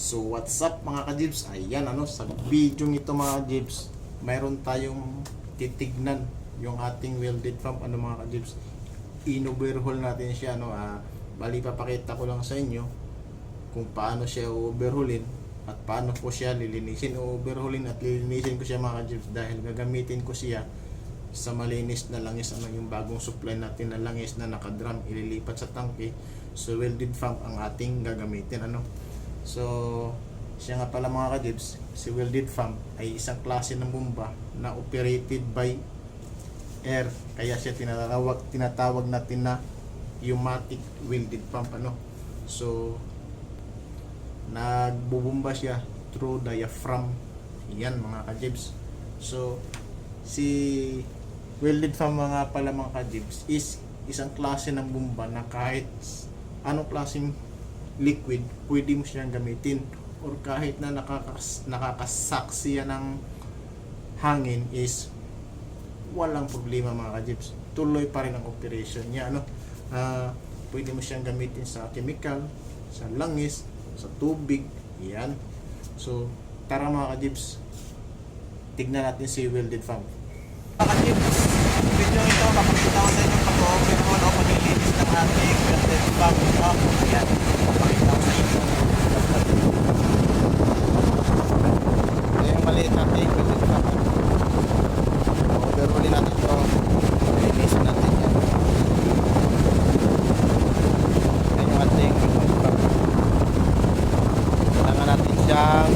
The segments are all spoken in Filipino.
So what's up mga ka-Jibs? Ayan sa video ito mga ka-Jibs, mayroon tayong titignan yung ating welded pump mga ka-Jibs. In-overhaul natin siya bali papakita ko lang sa inyo kung paano siya overhaulin at paano ko siya lilinisin. Overhaulin at lilinisin ko siya mga ka-Jibs dahil gagamitin ko siya sa malinis na langis, yung bagong supply natin na langis na nakadrum ililipat sa tangke. So welded pump ang ating gagamitin So siya nga pala mga ka-Jibs, si welded pump ay isang klase ng bomba na operated by air, kaya siya tinatawag natin na pneumatic welded pump So nagbubomba siya through diaphragm, yan mga ka-Jibs. So si welded pump mga pala mga ka-Jibs is isang klase ng bomba na kahit anong klaseng liquid pwede mo siyang gamitin, or kahit na nakakasaksi yan ng hangin is walang problema mga ka-Jibs, tuloy pa rin ang operation niya pwede mo siyang gamitin sa chemical, sa langis, sa tubig, yan. So tara mga ka-Jibs, tignan natin si welded pump. Mga ka-Jibs, video ito makikita ko sa inyo pag-overhaul o paglilinis ng ating welded pump. Yan, makikita ko sa inyo. Ito yung maliit natin welded pump. Overhaulin natin ito, linisin natin yan. Yan yung ating welded pump. Kailangan natin siyang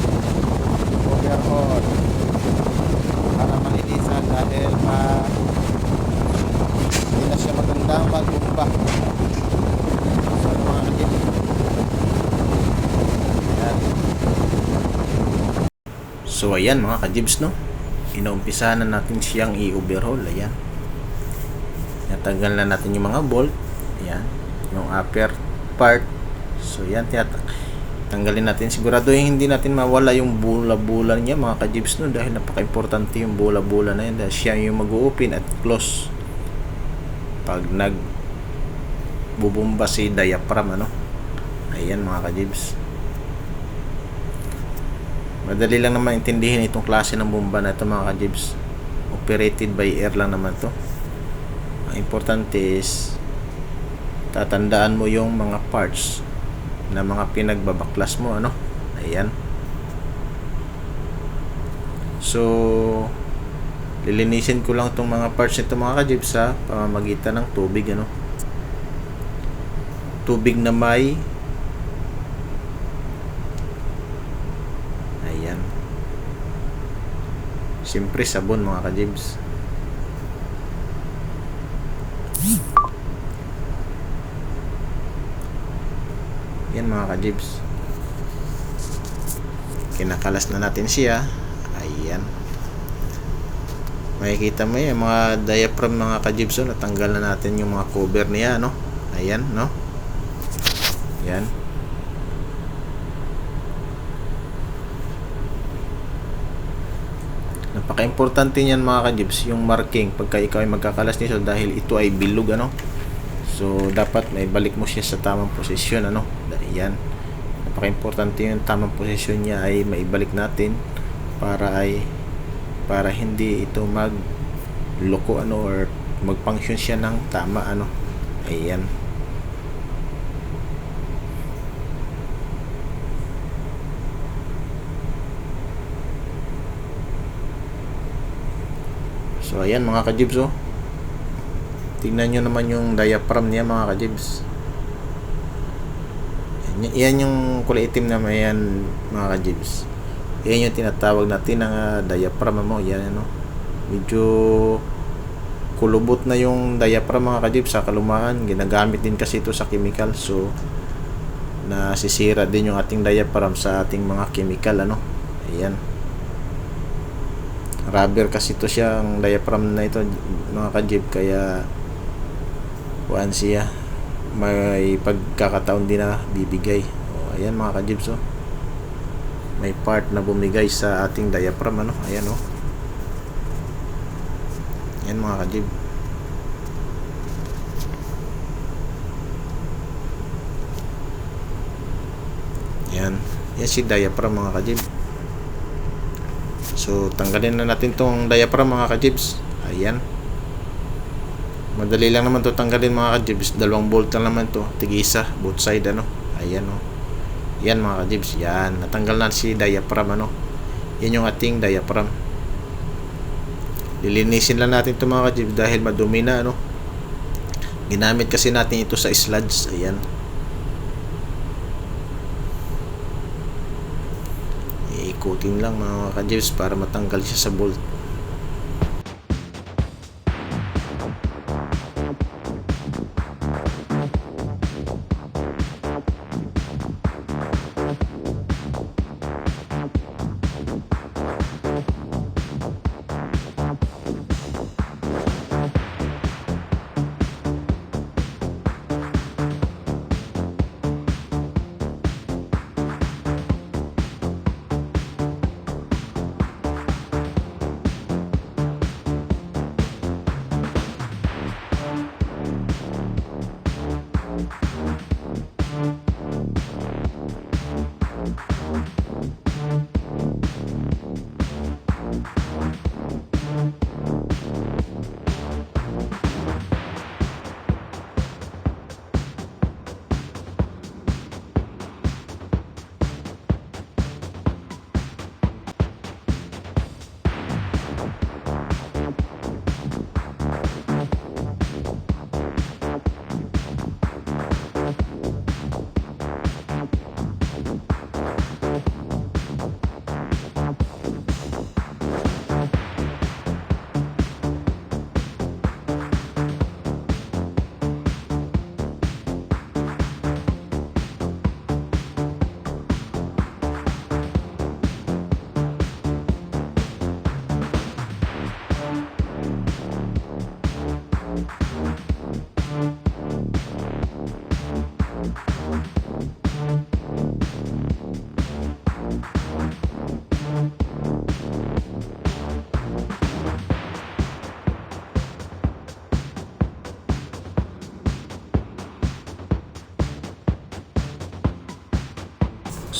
overhaul para malinisan dahil hindi na siya magandang magbumba. So mga ka-Jibs, So ayan mga ka-Jibs, inuumpisa na natin siyang i-overhaul. Ayan, natanggal na natin yung mga bolt, ayan, yung upper part. So yan, tanggalin natin, siguraduhin hindi natin mawala yung bula-bula niya mga ka-Jibs dahil napaka-importante yung bula-bula na yan dahil siya yung mag-open at close pag nagbubumba si diaphragm ayan mga ka-Jibs, madali lang naman intindihin itong klase ng bomba na ito mga ka-Jibs, operated by air lang naman to. Ang importante is tatandaan mo yung mga parts na mga pinagbabaklas mo ayan. So lilinisin ko lang itong mga parts nito mga ka-Jibs sa pamamagitan ng tubig tubig na may ayan, siyempre sabon mga ka-Jibs. Yan mga ka-Jibs, kinakalas na natin siya. Ayan, makikita mo yung mga diaphragm mga ka-Jibs natanggal na natin yung mga cover niya ayan yan. Napaka-importante niyan mga ka-Jibs, yung marking pagka ikaw ay magkakalas nito dahil ito ay bilog so dapat may balik mo siya sa tamang posisyon Ayan, napaka-importante yung tamang posisyon niya ay maibalik natin para hindi ito magloko or mag-function siya ng tama ayan. So ayan mga ka-Jibs, tingnan nyo naman yung diaphragm niya mga ka-Jibs. Yan yung kulay itim na yan mga ka-Jibs, yan yung tinatawag natin ng diaphragm mo. Yan medyo kulubot na yung diaphragm mga ka-Jibs sa kalumaan, ginagamit din kasi ito sa chemical. So nasisira din yung ating diaphragm sa ating mga chemical ayan, rubber kasi ito siya, ang diaphragm na ito mga ka-Jibs, kaya siya may pagkakataon din na bibigay. Ayan mga ka-Jibs, may part na bumigay sa ating diaphragm ayan yan mga ka-Jibs. Yan, Yan si diaphragm mga kajibs. So tanggalin na natin tong diaphragm mga kajibs. Ayan. Madali lang naman to tanggalin mga kajibs. 2 bolt lang naman to, tig-isa both side ano. Ayan oh. Yan mga kajibs. Yan, natanggal na si diaphragm ano. Yan yung ating diaphragm. Lilinisin lang natin to mga kajibs dahil madumi na ano. Ginamit kasi natin ito sa sludge. Ayan. Iikutin lang mga kajibs para matanggal siya sa bolt.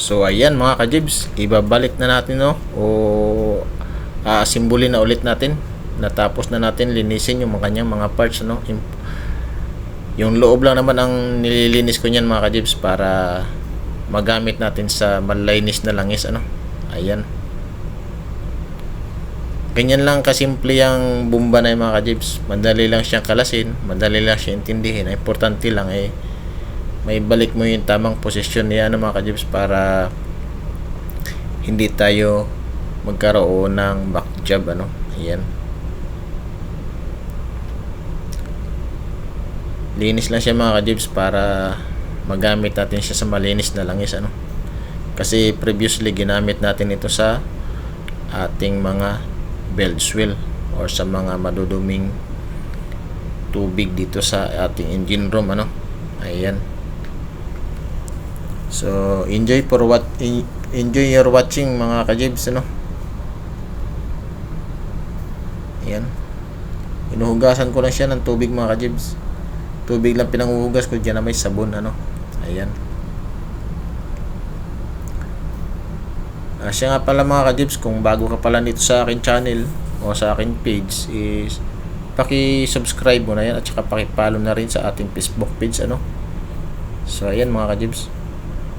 So ayan mga kajibs, ibabalik na natin no o aasimbulin na ulit natin. Natapos na natin linisin yung kanyang mga parts no. Yung loob lang naman ang nililinis ko niyan mga kajibs para magamit natin sa malinis na langis ano. Ayan. Ganyan lang kasimple yung bumba na yung mga kajibs. Madali lang siyang kalasin, madali lang siyang intindihin. Importante lang may balik mo yung tamang posisyon niya ano, mga kajibs, para hindi tayo magkaroon ng back jab ano. Ayan. Linis lang siya mga kajibs para magamit natin siya sa malinis na langis ano. Kasi previously ginamit natin ito sa ating mga belt swell or sa mga maduduming tubig dito sa ating engine room ano. Ayan. So enjoy your watching mga kajibs ano. Ayan. Inuhugasan ko lang siya ng tubig mga kajibs. Tubig lang pinanguhugas ko, diyan na may sabon ano. Ayan. Siya nga pala mga kajibs, kung bago ka pala dito sa akin channel o sa akin page is paki-subscribe mo na yan at saka paki-follow na rin sa ating Facebook page ano. So ayan mga kajibs,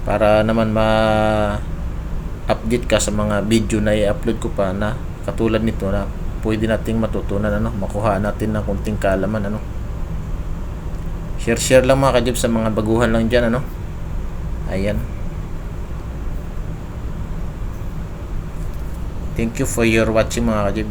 para naman ma-update ka sa mga video na i-upload ko pa na katulad nito na pwede nating matutunan ano, makuha natin ng kunting kaalaman ano. Share lang mga kajibs sa mga baguhan lang dyan ano. Ayan. Thank you for your watching mga kajib.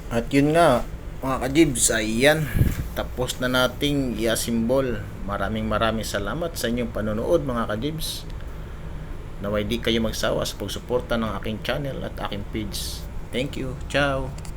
At yun nga mga ka-Jibs, ayan, tapos na nating i-assemble. Maraming salamat sa inyong panonood mga ka-Jibs. Naway di kayo magsawa sa pagsuporta ng aking channel at aking page. Thank you. Ciao.